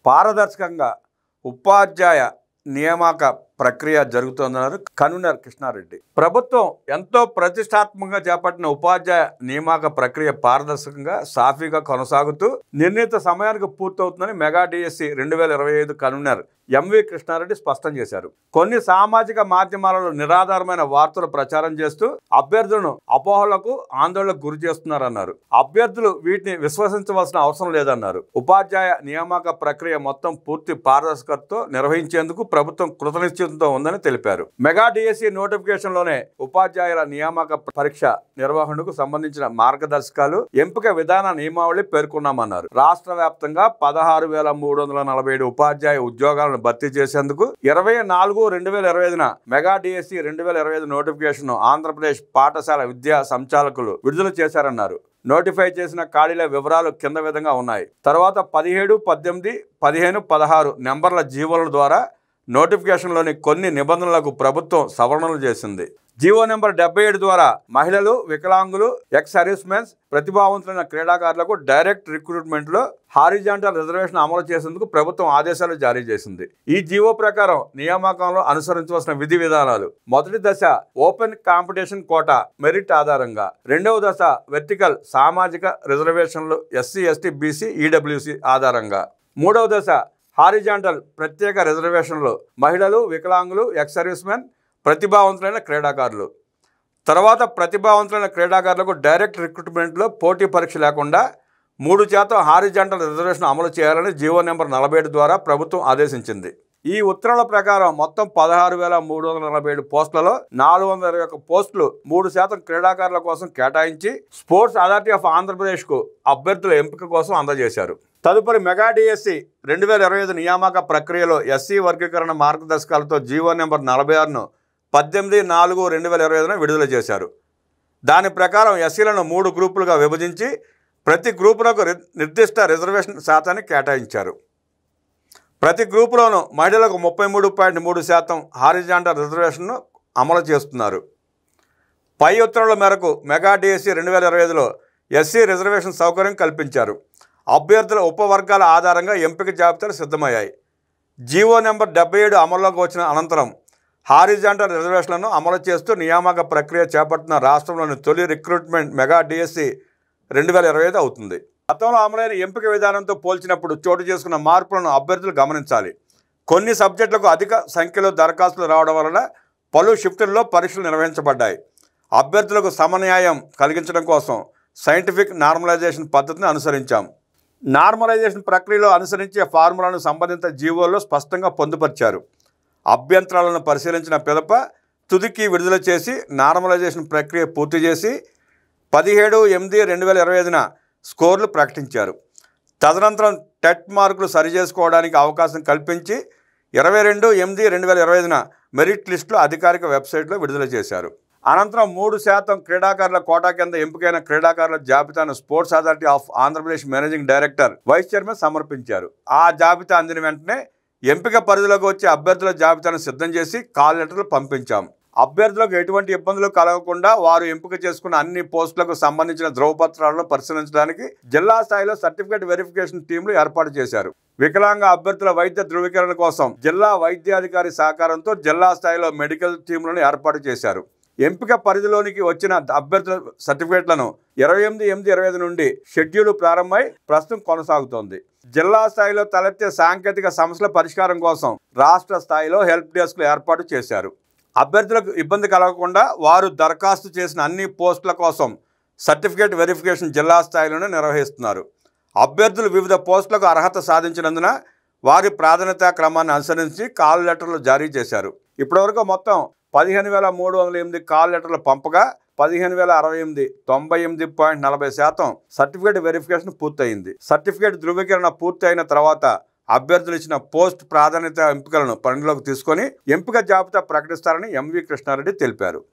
పారదర్శకంగా ఉపాధ్యాయ నియామక ప్రక్రియ జరుగుతోందన్నారు కన్వీనర్ కృష్ణారెడ్డి. ప్రభుత్వం ఎంతో ప్రతిష్టాత్మకంగా చేపట్టిన ఉపాధ్యాయ నియామక ప్రక్రియ పారదర్శకంగా సాఫీగా కొనసాగుతూ నిర్ణీత సమయానికి పూర్తవుతుందని mega DSC 2025 convener MV Krishna Reddy స్పష్టం చేశారు. కొన్ని సామాజిక మాధ్యమాలలో నిరాధారమైన వార్తలు ప్రచారం చేస్తూ అభ్యర్థులను అపోహలకు ఆందోళనకు గురి చేస్తున్నారన్నారు. అభ్యర్థులు వీటిని విశ్వసించవలసిన అవసరం లేదన్నారు. ఉపాధ్యాయ నియామక ప్రక్రియ మొత్తం పూర్తి పారదర్శకతతో నిర్వహించేందుకు ప్రభుత్వం కృతనిశ్చయంతో ఉందని తెలిపారు. మెగా డిఎస్సి నోటిఫికేషన్ లోనే ఉపాధ్యాయుల నియామక పరీక్ష నిర్వహణకు సంబంధించిన మార్గదర్శకాలు, ఎంపిక విధాన నియమావళి పేర్కొన్నామన్నారు. రాష్ట్ర వ్యాప్తంగా 16,347 ఉపాధ్యాయ ఉద్యోగాలను భర్తీ చేసేందుకు 24/2025 మెగా డిఎస్సి 2025 నోటిఫికేషన్ ఆంధ్రప్రదేశ్ పాఠశాల విద్యా సంచాలకులు విడుదల చేశారన్నారు. నోటిఫై చేసిన ఖాళీల వివరాలు కింద విధంగా ఉన్నాయి. తర్వాత 17, 18, 15, 16 నెంబర్ల జీవోల ద్వారా నోటిఫికేషన్లోని కొన్ని నిబంధనలకు ప్రభుత్వం సవరణలు చేసింది. జీవో నెంబర్ 77 ద్వారా మహిళలు, వికలాంగులు, ఎక్స్ సర్వీస్మెన్స్, ప్రతిభావంతులైన క్రీడాకారులకు డైరెక్ట్ రిక్రూట్మెంట్ లో హారిజాంటల్ రిజర్వేషన్ అమలు చేసేందుకు ప్రభుత్వం ఆదేశాలు జారీ చేసింది. ఈ జీవో ప్రకారం నియామకంలో అనుసరించవలసిన విధి విధానాలు: మొదటి దశ ఓపెన్ కాంపిటీషన్ కోటా మెరిట్ ఆధారంగా, రెండవ దశ వెర్టికల్ సామాజిక రిజర్వేషన్లు ఎస్సీ, ఎస్టీ, బీసీ, ఈడబ్ల్యూసీ ఆధారంగా, మూడవ దశ హారిజాంటల్ ప్రత్యేక రిజర్వేషన్లు మహిళలు, వికలాంగులు, ఎక్స్ సర్వీస్మెన్, ప్రతిభావంతులైన క్రీడాకారులు. తర్వాత ప్రతిభావంతులైన క్రీడాకారులకు డైరెక్ట్ రిక్రూట్మెంట్లో పోటీ పరీక్ష లేకుండా 3% హారిజాంటల్ రిజర్వేషన్ అమలు చేయాలని జీవో నెంబర్ 47 ద్వారా ప్రభుత్వం ఆదేశించింది. ఈ ఉత్తర్వుల ప్రకారం మొత్తం 16,347 పోస్టులలో 421 పోస్టులు 3% క్రీడాకారుల కోసం కేటాయించి స్పోర్ట్స్ అథారిటీ ఆఫ్ ఆంధ్రప్రదేశ్కు అభ్యర్థుల ఎంపిక కోసం అందజేశారు. తదుపరి మెగా డిఎస్సి 2025 నియామక ప్రక్రియలో ఎస్సీ వర్గీకరణ మార్గదర్శకాలతో జీవో నెంబర్ 46ను 18/4/2025 విడుదల చేశారు. దాని ప్రకారం ఎస్సీలను 3 గ్రూపులుగా విభజించి ప్రతి గ్రూపులకు నిర్దిష్ట రిజర్వేషన్ శాతాన్ని కేటాయించారు. ప్రతి గ్రూపులోనూ మహిళలకు 33.3% హారిజాంటల్ రిజర్వేషన్ను అమలు చేస్తున్నారు. పై ఉత్తర్వుల మేరకు మెగా డిఎస్సి 2025లో ఎస్సీ రిజర్వేషన్ సౌకర్యం కల్పించారు. అభ్యర్థుల ఉపవర్గాల ఆధారంగా ఎంపిక జాబితాలు సిద్ధమయ్యాయి. జీవో నెంబర్ 77 అమల్లోకి వచ్చిన అనంతరం హారిజాంటల్ రిజర్వేషన్లను అమలు చేస్తూ నియామక ప్రక్రియ చేపట్టిన రాష్ట్రంలోని తొలి రిక్రూట్మెంట్ మెగా డిఎస్సి 2025 అవుతుంది. గతంలో అమలైన ఎంపిక విధానంతో పోల్చినప్పుడు చోటు చేసుకున్న మార్పులను అభ్యర్థులు గమనించాలి. కొన్ని సబ్జెక్టులకు అధిక సంఖ్యలో దరఖాస్తులు రావడం వలన పలు షిఫ్టుల్లో పరీక్షలు నిర్వహించబడ్డాయి. అభ్యర్థులకు సమన్యాయం కలిగించడం కోసం సైంటిఫిక్ నార్మలైజేషన్ పద్ధతిని అనుసరించాం. నార్మలైజేషన్ ప్రక్రియలో అనుసరించే ఫార్ములాను సంబంధిత జీవోల్లో స్పష్టంగా పొందుపరిచారు. అభ్యంతరాలను పరిశీలించిన పిదప తుదికి విడుదల చేసి నార్మలైజేషన్ ప్రక్రియ పూర్తి చేసి 17/8/2025 స్కోర్లు ప్రకటించారు. తదనంతరం టెట్ మార్కులు సరిచేసుకోవడానికి అవకాశం కల్పించి 22/8/2025 మెరిట్ లిస్టులు అధికారిక వెబ్సైట్లో విడుదల చేశారు. అనంతరం 3% క్రీడాకారుల కోటా కింద ఎంపికైన క్రీడాకారుల జాబితాను sports authority of Andhra Pradesh managing director, vice chairman సమర్పించారు. ఆ జాబితా అందిన వెంటనే ఎంపిక పరిధిలోకి వచ్చే అభ్యర్థుల జాబితాను సిద్ధం చేసి కాల్ లెటర్లు పంపించాం. అభ్యర్థులకు ఎటువంటి ఇబ్బందులు కలగకుండా వారు ఎంపిక చేసుకున్న అన్ని పోస్టులకు సంబంధించిన ధ్రువపత్రాలను పరిశీలించడానికి జిల్లా స్థాయిలో సర్టిఫికేట్ వెరిఫికేషన్ టీంలు ఏర్పాటు చేశారు. వికలాంగ అభ్యర్థుల వైద్య ధృవీకరణ కోసం జిల్లా వైద్యాధికారి సహకారంతో జిల్లా స్థాయిలో మెడికల్ టీంలను ఏర్పాటు చేశారు. ఎంపిక పరిధిలోనికి వచ్చిన అభ్యర్థుల సర్టిఫికేట్లను 28/8/25 నుండి షెడ్యూల్ ప్రారంభమై ప్రస్తుతం కొనసాగుతోంది. జిల్లా స్థాయిలో తలెత్తే సాంకేతిక సమస్యల పరిష్కారం కోసం రాష్ట్ర స్థాయిలో హెల్ప్ డెస్క్లు ఏర్పాటు చేశారు. అభ్యర్థులకు ఇబ్బంది కలగకుండా వారు దరఖాస్తు చేసిన అన్ని పోస్టుల కోసం సర్టిఫికేట్ వెరిఫికేషన్ జిల్లా స్థాయిలోనే నిర్వహిస్తున్నారు. అభ్యర్థులు వివిధ పోస్టులకు అర్హత సాధించినందున వారి ప్రాధాన్యతా క్రమాన్ని అనుసరించి కాల్ లెటర్లు జారీ చేశారు. ఇప్పటివరకు మొత్తం 15,308 కాల్ లెటర్లు పంపగా 15,068 98.40% సర్టిఫికేట్ వెరిఫికేషన్ పూర్తయింది. సర్టిఫికేట్ ధృవీకరణ పూర్తి అయిన తర్వాత అభ్యర్థులు ఇచ్చిన పోస్ట్ ప్రాధాన్యత ఎంపికలను పరిగణలోకి తీసుకొని ఎంపిక జాబితా ప్రకటిస్తారని ఎంవి కృష్ణారెడ్డి తెలిపారు.